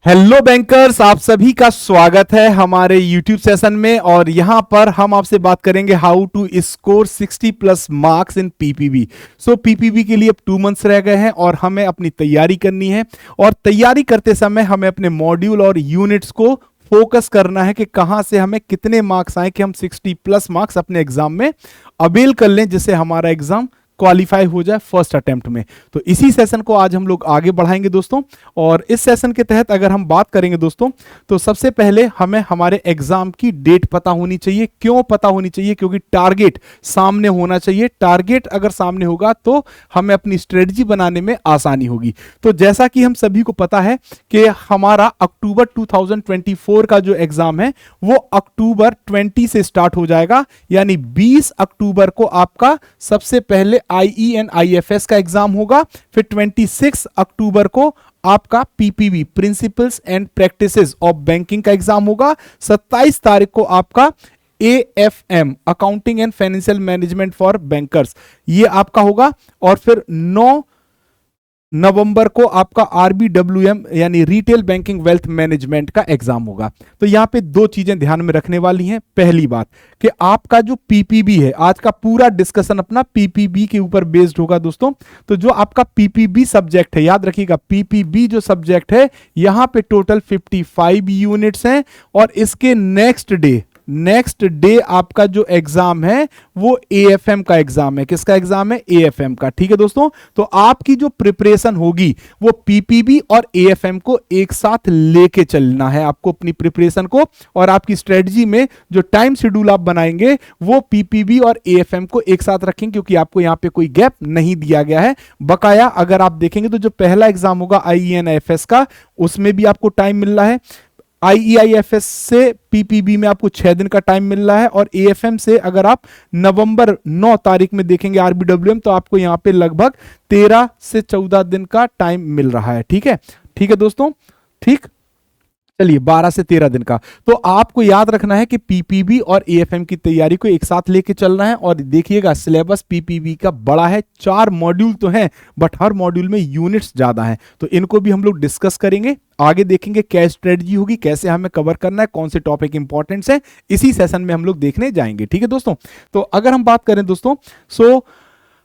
Hello bankers, आप सभी का स्वागत है हमारे YouTube सेशन में। और यहां पर हम आपसे बात करेंगे how to score 60 plus marks in PPB. So PPB के लिए अब 2 मंथ्स रह गए हैं और हमें अपनी तैयारी करनी है। और तैयारी करते समय हमें अपने मॉड्यूल और यूनिट्स को फोकस करना है कि कहां से हमें कितने मार्क्स आए कि हम 60 प्लस मार्क्स अपने एग्जाम में अवेल कर लें, जिससे हमारा एग्जाम क्वालिफाई हो जाए फर्स्ट अटेम्प्ट में। तो इसी सेशन को आज हम लोग आगे बढ़ाएंगे दोस्तों। और इस सेशन के तहत अगर हम बात करेंगे दोस्तों, तो सबसे पहले हमें हमारे एग्जाम की डेट पता होनी चाहिए। क्यों पता होनी चाहिए? क्योंकि टारगेट सामने होना चाहिए। टारगेट अगर सामने होगा तो हमें अपनी स्ट्रेटजी बनाने में आसानी होगी। तो जैसा कि हम सभी को पता है कि हमारा अक्टूबर 2024 का जो एग्जाम है वो अक्टूबर 20 से स्टार्ट हो जाएगा, यानी 20 अक्टूबर को आपका सबसे पहले IEN IFS का एग्जाम होगा। फिर 26 अक्टूबर को आपका PPB principles and practices of banking का एग्जाम होगा। 27 तारीख को आपका AFM accounting and financial management for bankers ये आपका होगा। और फिर 9 नवंबर को आपका RBWM यानी रिटेल बैंकिंग वेल्थ मैनेजमेंट का एग्जाम होगा। तो यहां पे 2 चीजें ध्यान में रखने वाली हैं। पहली बात कि आपका जो पीपीबी है, आज का पूरा डिस्कशन अपना पीपीबी के ऊपर बेस्ड होगा दोस्तों। तो जो आपका पीपीबी सब्जेक्ट है, याद रखिएगा पीपीबी जो सब्जेक्ट है यहां पे टोटल 55 यूनिट्स हैं। और इसके नेक्स्ट डे आपका जो एग्जाम है वो AFM का एग्जाम है। किसका एग्जाम है? AFM का। ठीक है दोस्तों, तो आपकी जो प्रिपरेशन होगी वो पीपीबी और AFM को एक साथ लेके चलना है आपको, अपनी प्रिपरेशन को। और आपकी स्ट्रेटजी में जो टाइम शेड्यूल आप बनाएंगे वो पीपीबी और AFM को एक साथ रखेंगे, क्योंकि आपको यहां पे कोई गैप नहीं दिया गया है। बकाया अगर आप देखेंगे तो जो पहला एग्जाम होगा IEN IFS का, उसमें भी आपको टाइम मिल रहा है। IEIFS से पीपीबी में आपको 6 दिन का टाइम मिल रहा है। और AFM से अगर आप नवंबर 9 तारीख में देखेंगे RBWM, तो आपको यहां पे लगभग 13 से 14 दिन का टाइम मिल रहा है। ठीक है दोस्तों, ठीक, चलिए 12 से 13 दिन का। तो आपको याद रखना है कि पीपीबी और AFM की तैयारी को एक साथ लेके चलना है। और देखिएगा सिलेबस पीपीबी का बड़ा है, 4 मॉड्यूल तो हैं बट हर मॉड्यूल में यूनिट्स ज्यादा हैं। तो इनको भी हम लोग डिस्कस करेंगे, आगे देखेंगे क्या स्ट्रेटजी होगी, कैसे हमें कवर करना है, कौन से टॉपिक इंपॉर्टेंट है, इसी सेशन में हम लोग देखने जाएंगे। ठीक है दोस्तों, तो अगर हम बात करें दोस्तों, सो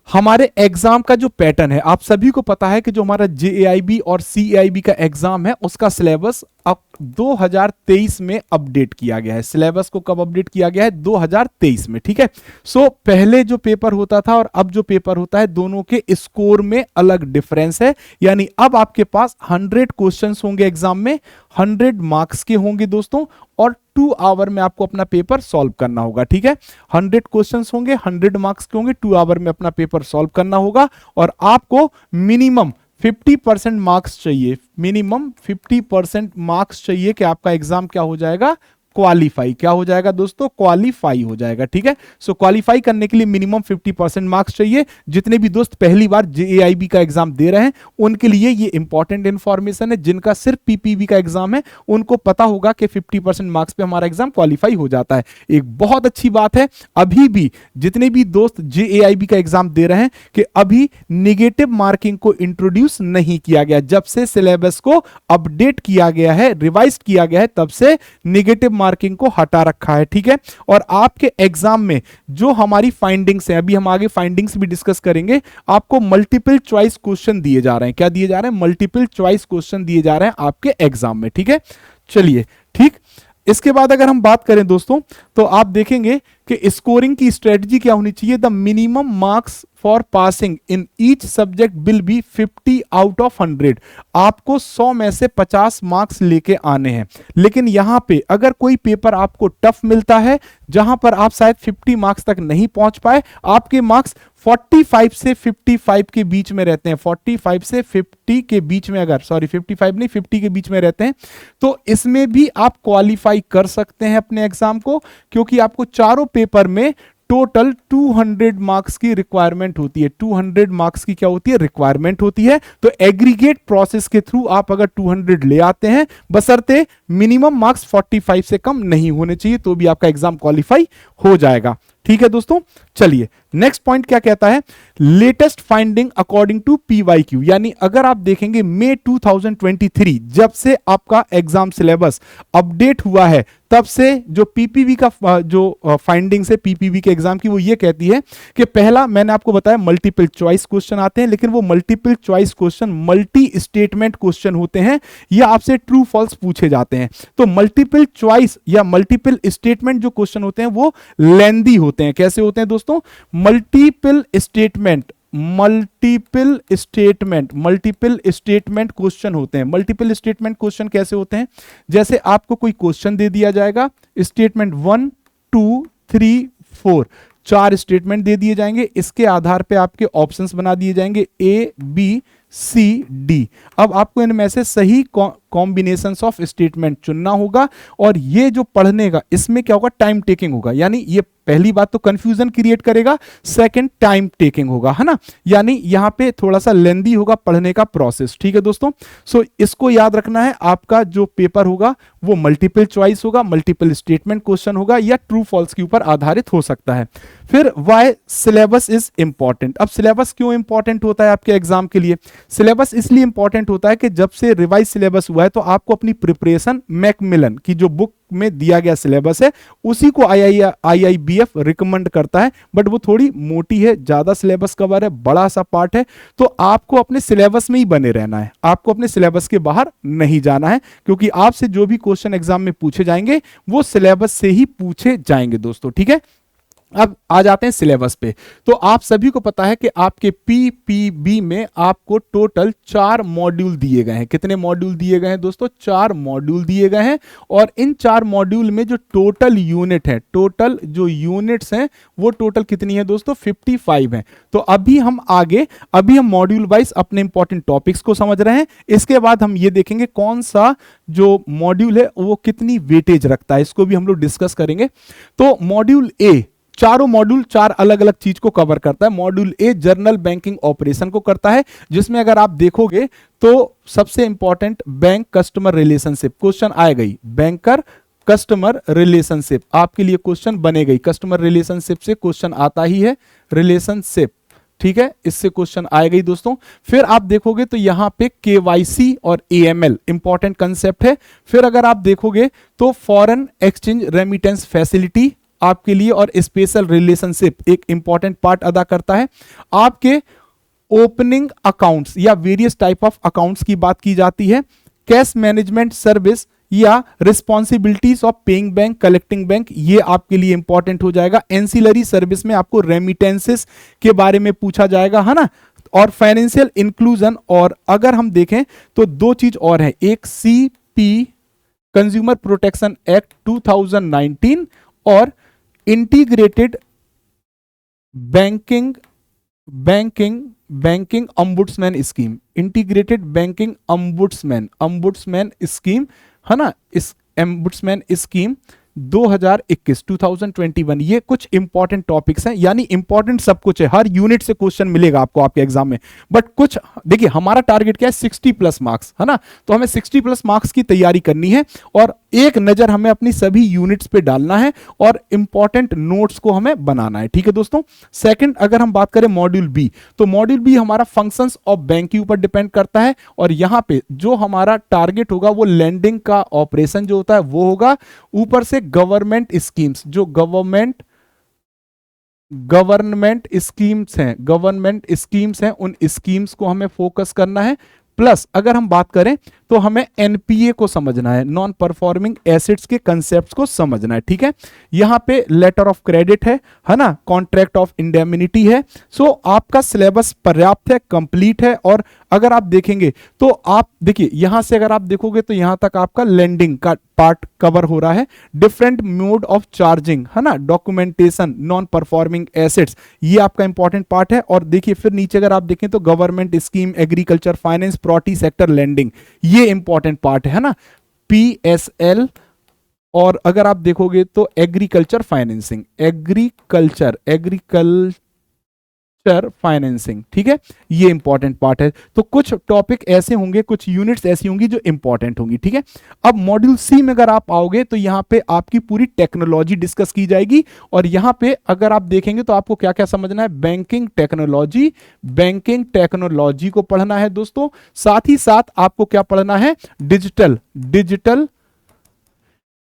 हमारे एग्जाम का जो पैटर्न है, आप सभी को पता है कि जो हमारा JAIB और CAIB का एग्जाम है उसका सिलेबस अब 2023 में अपडेट किया गया है। सिलेबस को कब अपडेट किया गया है? 2023 में। ठीक है, सो पहले जो पेपर होता था और अब जो पेपर होता है, दोनों के स्कोर में अलग डिफरेंस है। यानी अब आपके पास 100 क्वेश्चंस होंगे एग्जाम में, 100 मार्क्स के होंगे दोस्तों, और 2 आवर में आपको अपना पेपर सॉल्व करना होगा। ठीक है, 100 क्वेश्चंस होंगे, 100 मार्क्स के होंगे, 2 आवर में अपना पेपर सॉल्व करना होगा। और आपको मिनिमम 50% मार्क्स चाहिए, मिनिमम 50% मार्क्स चाहिए कि आपका एग्जाम क्या हो जाएगा? क्वालिफाई। क्या हो जाएगा दोस्तों? क्वालिफाई हो जाएगा। ठीक है, सो क्वालिफाई करने के लिए मिनिमम 50% मार्क्स चाहिए। जितने भी दोस्त पहली बार JAIB का एग्जाम दे रहे हैं उनके लिए ये इंपॉर्टेंट इंफॉर्मेशन है। जिनका सिर्फ पीपीबी का एग्जाम है उनको पता होगा कि 50% मार्क्स पे हमारा एग्जाम क्वालिफाई हो जाता है। एक बहुत अच्छी बात है, अभी भी जितने भी दोस्त JAIB का एग्जाम दे रहे हैं कि अभी निगेटिव मार्किंग को इंट्रोड्यूस नहीं किया गया। जब से सिलेबस को अपडेट किया गया है, रिवाइज किया गया है, तब से निगेटिव मार्किंग को हटा रखा है। ठीक है, और आपके एग्जाम में जो हमारी फाइंडिंग्स हैं, अभी हम आगे फाइंडिंग्स भी डिस्कस करेंगे, आपको मल्टीपल चॉइस क्वेश्चन दिए जा रहे हैं। क्या दिए जा रहे हैं? मल्टीपल चॉइस क्वेश्चन दिए जा रहे हैं आपके एग्जाम में। ठीक है, चलिए, ठीक, इसके बाद अगर हम बात करें दोस्तों, तो आप देखेंगे कि स्कोरिंग की स्ट्रेटजी क्या होनी चाहिए। The minimum marks for passing in each subject will be 50 out of 100। आपको 100 में से 50 मार्क्स लेके आने हैं। लेकिन यहां पे अगर कोई पेपर आपको टफ मिलता है, जहां पर आप शायद 50 मार्क्स तक नहीं पहुंच पाए, आपके मार्क्स 45 से 55 के बीच में रहते हैं, 45 से 50 के बीच में, अगर 55 नहीं 50 के बीच में रहते हैं, तो इसमें भी आप क्वालिफाई कर सकते हैं अपने एग्जाम को। क्योंकि आपको चारों पेपर में टोटल 200 मार्क्स की रिक्वायरमेंट होती है। 200 मार्क्स की क्या होती है? रिक्वायरमेंट होती है। तो एग्रीगेट प्रोसेस के थ्रू आप अगर 200 ले आते हैं, बशर्ते मिनिमम मार्क्स 45 से कम नहीं होने चाहिए, तो भी आपका एग्जाम क्वालिफाई हो जाएगा। ठीक है दोस्तों, चलिए नेक्स्ट पॉइंट क्या कहता है, latest finding according to PYQ, यानी अगर आप देखेंगे मई 2023 जब से आपका एग्जाम सिलेबस अपडेट हुआ है, तब से जो पीपीवी का जो फाइंडिंग्स है पीपीवी के एग्जाम की, वो ये कहती है कि पहला मैंने आपको बताया मल्टीपल चॉइस क्वेश्चन आते हैं, लेकिन वो multiple choice question multi statement question होते हैं, या आपसे ट्रू फॉल्स पूछे जाते हैं। तो मल्टीपल चॉइस या मल्टीपल स्टेटमेंट जो क्वेश्चन होते हैं वो लेंदी होते हैं। कैसे होते हैं दोस्तों, मल्टीपल स्टेटमेंट क्वेश्चन होते हैं। मल्टीपल स्टेटमेंट क्वेश्चन कैसे होते हैं, जैसे आपको कोई क्वेश्चन दे दिया जाएगा, स्टेटमेंट 1 2 3 4 4 स्टेटमेंट दे दिए जाएंगे, इसके आधार पे आपके ऑप्शंस बना दिए जाएंगे ए बी सी डी। अब आपको इनमें से सही कॉम्बिनेशंस ऑफ स्टेटमेंट चुनना होगा, और ये जो पढ़ने का इसमें क्या होगा, टाइम टेकिंग होगा, यानी ये पहली बात तो कंफ्यूजन क्रिएट करेगा, सेकंड टाइम टेकिंग होगा, है ना, यानी यहां पे थोड़ा सा लेंदी होगा पढ़ने का प्रोसेस। ठीक है दोस्तों, सो इसको याद रखना है, आपका जो पेपर होगा वो मल्टीपल चॉइस होगा, मल्टीपल स्टेटमेंट क्वेश्चन होगा, या ट्रू फॉल्स के ऊपर आधारित हो सकता है। फिर वाई सिलेबस इज इंपॉर्टेंट। अब सिलेबस क्यों इंपॉर्टेंट होता है आपके एग्जाम के लिए, सिलेबस इसलिए इंपॉर्टेंट होता है कि जब से रिवाइज सिलेबस हुआ है तो आपको अपनी प्रिपरेशन मैकमिलन की जो बुक में दिया गया सिलेबस है उसी को आईआईबीएफ रिकमेंड करता है, बट वो थोड़ी मोटी है, ज्यादा सिलेबस कवर है, बड़ा सा पार्ट है, तो आपको अपने सिलेबस में ही बने रहना है, आपको अपने सिलेबस के बाहर नहीं जाना है, क्योंकि आपसे जो भी क्वेश्चन एग्जाम में पूछे जाएंगे वो सिलेबस से ही पूछे जाएंगे दोस्तों। ठीक है, अब आ जाते हैं सिलेबस पे। तो आप सभी को पता है कि आपके पीपीबी में आपको टोटल 4 मॉड्यूल दिए गए हैं। कितने मॉड्यूल दिए गए हैं दोस्तों, 4 मॉड्यूल दिए गए हैं, और इन 4 मॉड्यूल में जो टोटल यूनिट है, टोटल जो यूनिट्स हैं वो टोटल कितनी है दोस्तों, 55 है। तो अभी हम मॉड्यूल वाइज अपने इंपॉर्टेंट टॉपिक्स को समझ रहे हैं, इसके बाद हम ये देखेंगे कौन सा जो मॉड्यूल है वो कितनी वेटेज रखता है, इसको भी हम लोग डिस्कस करेंगे। तो मॉड्यूल ए, चारों मॉड्यूल 4 अलग अलग चीज को कवर करता है। Module a general banking operation को करता है, जिसमें अगर आप देखोगे तो सबसे important bank customer relationship question आएगा ही, बैंकर कस्टमर रिलेशनशिप आपके लिए क्वेश्चन बनेगा ही, कस्टमर रिलेशनशिप से क्वेश्चन आता ही है, रिलेशनशिप, ठीक है, इससे क्वेश्चन आएगा ही दोस्तों। फिर आप देखोगे तो यहां पे केवाईसी और एएमएल इंपॉर्टेंट कंसेप्ट है। फिर अगर आप देखोगे तो फॉरेन एक्सचेंज रेमिटेंस फैसिलिटी आपके लिए और स्पेशल रिलेशनशिप एक इंपॉर्टेंट पार्ट अदा करता है। आपके ओपनिंग अकाउंट्स या वेरियस टाइप ऑफ अकाउंट्स की बात की जाती है। कैश मैनेजमेंट सर्विस या responsibilities of paying bank, collecting bank, ये आपके लिए इंपॉर्टेंट हो जाएगा। एंसिलरी सर्विस में आपको रेमिटेंसेस के बारे में पूछा जाएगा, है ना, और फाइनेंशियल इंक्लूजन। और अगर हम देखें तो 2 चीज और है, एक सीपी कंज्यूमर प्रोटेक्शन एक्ट 2019 और integrated banking अम्बुड्समैन scheme, integrated banking अम्बुड्समैन scheme, है ना, इस अम्बुड्समैन स्कीम 2021 ये कुछ इंपॉर्टेंट टॉपिक्स हैं, यानी इंपॉर्टेंट सब कुछ है, हर यूनिट से क्वेश्चन मिलेगा आपको आपके एग्जाम में। बट कुछ देखिए, हमारा टारगेट क्या है, 60+ मार्क्स, है ना, तो हमें 60+ मार्क्स की तैयारी करनी है, और एक नजर हमें अपनी सभी यूनिट्स पे डालना है, और इंपॉर्टेंट नोट्स को हमें बनाना है। ठीक है दोस्तों। सेकंड, अगर हम बात करें मॉड्यूल बी, तो मॉड्यूल बी हमारा फंक्शंस ऑफ बैंक के ऊपर डिपेंड करता है, और यहां पे जो हमारा टारगेट होगा वो लैंडिंग का ऑपरेशन जो होता है वो होगा। ऊपर से गवर्नमेंट स्कीम्स, जो गवर्नमेंट स्कीम्स हैं, उन स्कीम्स को हमें फोकस करना है। प्लस अगर हम बात करें तो हमें एनपीए को समझना है, नॉन परफॉर्मिंग एसेट्स के कंसेप्ट्स को समझना है। ठीक है, यहां पे लेटर ऑफ क्रेडिट है ना, कॉन्ट्रैक्ट ऑफ इंडेमिनिटी है। सो आपका सिलेबस पर्याप्त है, कंप्लीट है। और अगर आप देखेंगे तो आप देखिए, यहां से अगर आप देखोगे तो यहां तक आपका लेंडिंग का पार्ट कवर हो रहा है, डिफरेंट मोड ऑफ चार्जिंग, है ना, डॉक्यूमेंटेशन, नॉन परफॉर्मिंग एसेट्स, ये आपका इंपॉर्टेंट पार्ट है। और देखिए फिर नीचे अगर आप देखें तो government scheme, agriculture finance, property sector lending, ये इंपॉर्टेंट पार्ट है ना, पीएसएल। और अगर आप देखोगे तो एग्रीकल्चर फाइनेंसिंग, एग्रीकल्चर फाइनेंसिंग, ठीक है, ये इंपॉर्टेंट पार्ट है। तो कुछ टॉपिक ऐसे होंगे, कुछ यूनिट्स ऐसी होंगी जो इंपॉर्टेंट होंगी, ठीक है। अब मॉड्यूल सी में अगर आप आओगे तो यहां पे आपकी पूरी टेक्नोलॉजी डिस्कस की जाएगी, और यहां पे अगर आप देखेंगे तो आपको क्या क्या समझना है, बैंकिंग टेक्नोलॉजी को पढ़ना है दोस्तों। साथ ही साथ आपको क्या पढ़ना है,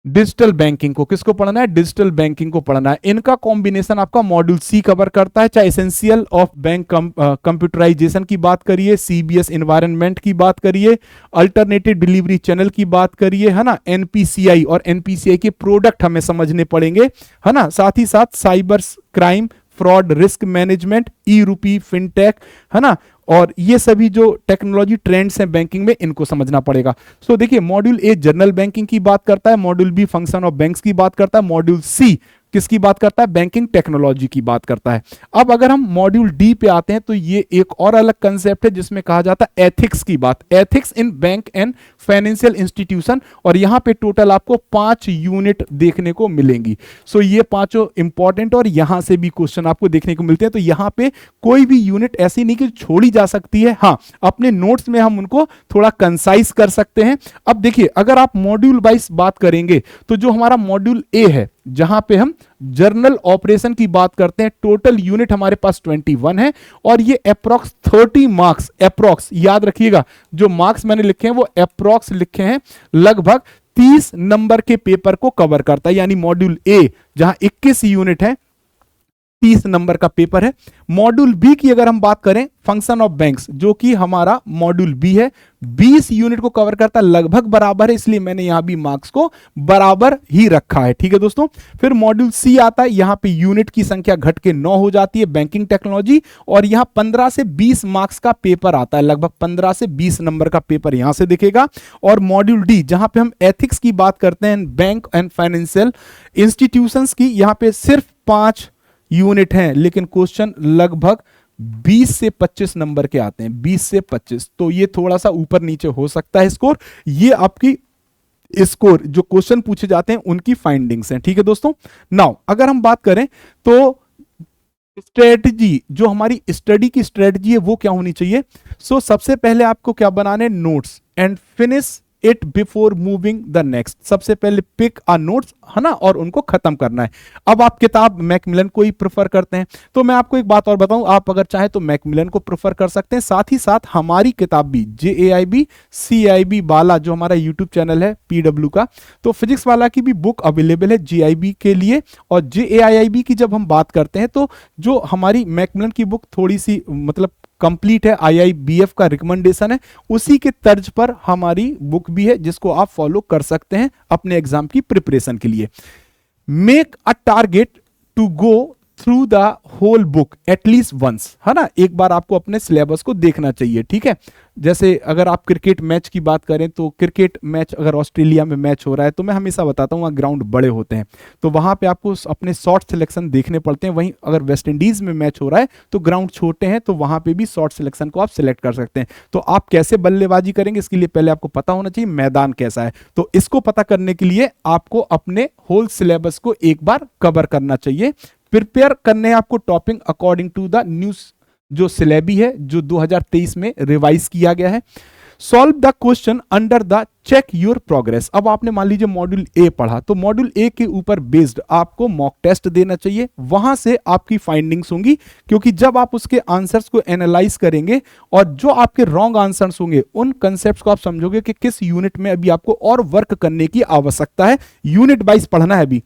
डिजिटल बैंकिंग को, किसको पढ़ना है, डिजिटल बैंकिंग को पढ़ना है। इनका कॉम्बिनेशन आपका मॉड्यूल सी कवर करता है, चाहे एसेंशियल ऑफ बैंक कंप्यूटराइजेशन की बात करिए, सीबीएस एनवायरनमेंट की बात करिए, अल्टरनेटिव डिलीवरी चैनल की बात करिए, है ना, एनपीसीआई और एनपीसीआई के प्रोडक्ट हमें समझने पड़ेंगे, है ना। साथ ही साथ cyber crime, fraud risk management, e rupee, fintech, है ना, और ये सभी जो टेक्नोलॉजी ट्रेंड्स हैं बैंकिंग में, इनको समझना पड़ेगा। सो देखिए, मॉड्यूल ए जनरल बैंकिंग की बात करता है, module B function of banks की बात करता है, मॉड्यूल सी किसकी बात करता है, बैंकिंग टेक्नोलॉजी की बात करता है। अब अगर हम मॉड्यूल डी पे आते हैं तो ये एक और अलग कंसेप्ट है जिसमें कहा जाता है एथिक्स की बात, ethics in bank and financial institution, और यहां पे टोटल आपको 5 यूनिट देखने को मिलेंगी। सो ये पांचों इंपॉर्टेंट, और यहां से भी क्वेश्चन आपको देखने को मिलते हैं। तो यहां पे कोई भी यूनिट ऐसी नहीं कि छोड़ी जा सकती है, हाँ अपने नोट्स में हम उनको थोड़ा कंसाइज कर सकते हैं। अब देखिए, अगर आप मॉड्यूल वाइज बात करेंगे तो जो हमारा मॉड्यूल ए है, जहां पे हम जर्नल ऑपरेशन की बात करते हैं, टोटल यूनिट हमारे पास 21 है, और ये अप्रॉक्स 30 मार्क्स, अप्रॉक्स याद रखिएगा, जो मार्क्स मैंने लिखे हैं वो अप्रॉक्स लिखे हैं, लगभग 30 नंबर के पेपर को कवर करता है। यानी मॉड्यूल ए जहां 21 यूनिट है, 30 नंबर का पेपर है। मॉड्यूल बी की अगर हम बात करें, फंक्शन ऑफ बैंक्स, जो कि हमारा मॉड्यूल बी है, 20 यूनिट को कवर करता है, लगभग बराबर है, इसलिए मैंने यहां भी मार्क्स को बराबर ही रखा है, ठीक है दोस्तों। फिर मॉड्यूल सी आता है, यहां पे यूनिट की संख्या घट के 9 हो जाती है, बैंकिंग टेक्नोलॉजी, और यहां 15 से 20 मार्क्स का पेपर आता है, लगभग 15 से 20 नंबर का पेपर यहां से दिखेगा। और मॉड्यूल डी, जहां पे हम एथिक्स की बात करते हैं, बैंक एंड फाइनेंशियल इंस्टीट्यूशंस की, यहां पे सिर्फ 5 यूनिट हैं, लेकिन क्वेश्चन लगभग 20 से 25 नंबर के आते हैं, 20 से 25। तो ये थोड़ा सा ऊपर नीचे हो सकता है स्कोर, ये आपकी स्कोर जो क्वेश्चन पूछे जाते हैं उनकी फाइंडिंग्स हैं, ठीक है दोस्तों। नाउ अगर हम बात करें तो स्ट्रेटजी, जो हमारी स्टडी की स्ट्रेटजी है वो क्या होनी चाहिए। सो सबसे पहले आपको क्या बनाने, notes, and finish it before moving the next. सबसे पहले पिक आ नोट्स, है ना, और उनको खत्म करना है। अब आप किताब मैकमिलन को ही प्रेफर करते हैं, तो मैं आपको एक बात और बताऊं, आप अगर चाहें तो मैकमिलन को प्रेफर कर सकते हैं। साथ ही साथ हमारी किताब भी JAIB CIB वाला, जो हमारा यूट्यूब चैनल है PW का, तो फिजिक्स वाला की भी बुक अवेलेबल है JIB के लिए। और JAIB की जब हम बात करते हैं तो जो हमारी मैकमिलन की बुक थोड़ी सी मतलब कंप्लीट है, IIBF का रिकमेंडेशन है, उसी के तर्ज पर हमारी बुक भी है, जिसको आप फॉलो कर सकते हैं अपने एग्जाम की प्रिपरेशन के लिए। Make a target to go through the whole book at least once, है ना, एक बार आपको अपने सिलेबस को देखना चाहिए, ठीक है। जैसे अगर आप क्रिकेट मैच की बात करें तो क्रिकेट मैच अगर ऑस्ट्रेलिया में मैच हो रहा है तो मैं हमेशा बताता हूँ वहाँ ग्राउंड बड़े होते हैं, तो वहाँ पे आपको अपने शॉर्ट सिलेक्शन देखने पड़ते हैं। वहीं अगर वेस्ट इंडीज में मैच हो रहा है तो ग्राउंड छोटे हैं, तो वहाँ पे भी शॉर्ट सिलेक्शन को आप सिलेक्ट कर सकते हैं। तो आप कैसे बल्लेबाजी करेंगे, इसके लिए पहले आपको पता होना चाहिए मैदान कैसा है। तो इसको पता करने के लिए आपको अपने होल सिलेबस को एक बार कवर करना चाहिए। प्रिपेयर करने हैं आपको topic according to the news, जो सिलेबी है, जो 2023 में रिवाइज किया गया है। Solve the question under the check your progress. अब आपने मान लीजिए मॉड्यूल ए पढ़ा, तो मॉड्यूल ए के ऊपर बेस्ड आपको मॉक टेस्ट देना चाहिए, वहां से आपकी फाइंडिंग्स होंगी, क्योंकि जब आप उसके आंसर्स को एनालाइज करेंगे और जो आपके रॉन्ग आंसर्स होंगे उन कंसेप्ट्स को आप समझोगे कि किस यूनिट में अभी आपको और वर्क करने की आवश्यकता है, यूनिट वाइज पढ़ना है अभी।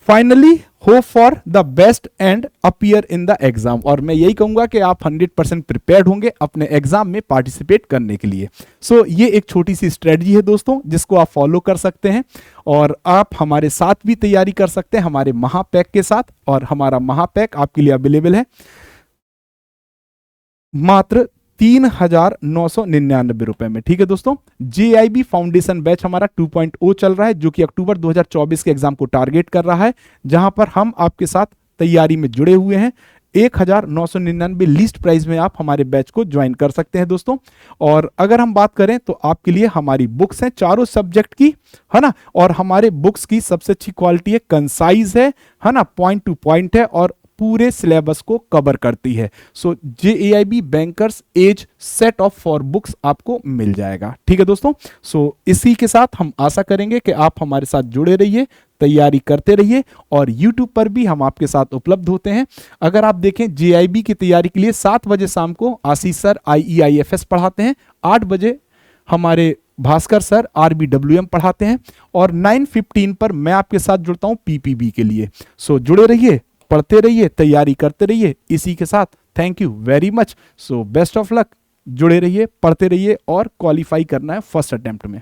Finally hope for the best and appear in the exam. और मैं यही कहूंगा कि आप 100% प्रिपेयर्ड होंगे अपने एग्जाम में पार्टिसिपेट करने के लिए। सो ये एक छोटी सी स्ट्रेटजी है दोस्तों, जिसको आप फॉलो कर सकते हैं, और आप हमारे साथ भी तैयारी कर सकते हैं हमारे महापैक के साथ। और हमारा महापैक आपके लिए अवेलेबल है मात्र 3,999 रुपए में, ठीक है दोस्तों। JIB फाउंडेशन बैच हमारा 2.0 चल रहा है, जो कि अक्टूबर 2024 के एग्जाम को टारगेट कर रहा है, जहां पर हम आपके साथ तैयारी में जुड़े हुए हैं। 1,999 लिस्ट प्राइस में आप हमारे बैच को ज्वाइन कर सकते हैं दोस्तों। और अगर हम बात करें तो आपके लिए हमारी बुक्स हैं चारों सब्जेक्ट की, है ना, और हमारे बुक्स की सबसे अच्छी क्वालिटी है, कंसाइज है ना, पॉइंट टू पॉइंट है, और पूरे सिलेबस को कवर करती है। So JAIB bankers as set of four books आपको मिल जाएगा। ठीक है दोस्तों, सो इसी के साथ हम आशा करेंगे कि आप हमारे साथ जुड़े रहिए, तैयारी करते रहिए, और YouTube पर भी हम आपके साथ उपलब्ध होते हैं। अगर आप देखें JIB की तैयारी के लिए 7 बजे शाम को आशीष सर IEIFS पढ़ाते हैं, 8 बजे हमारे भास्कर सर RBWM पढ़ाते हैं, और 9:15 पर मैं आपके साथ जुड़ता हूं PPB के लिए। सो जुड़े रहिए, पढ़ते रहिए, तैयारी करते रहिए। इसी के साथ thank you very much. So best of luck, जुड़े रहिए, पढ़ते रहिए, और क्वालिफाई करना है फर्स्ट अटेम्प्ट में।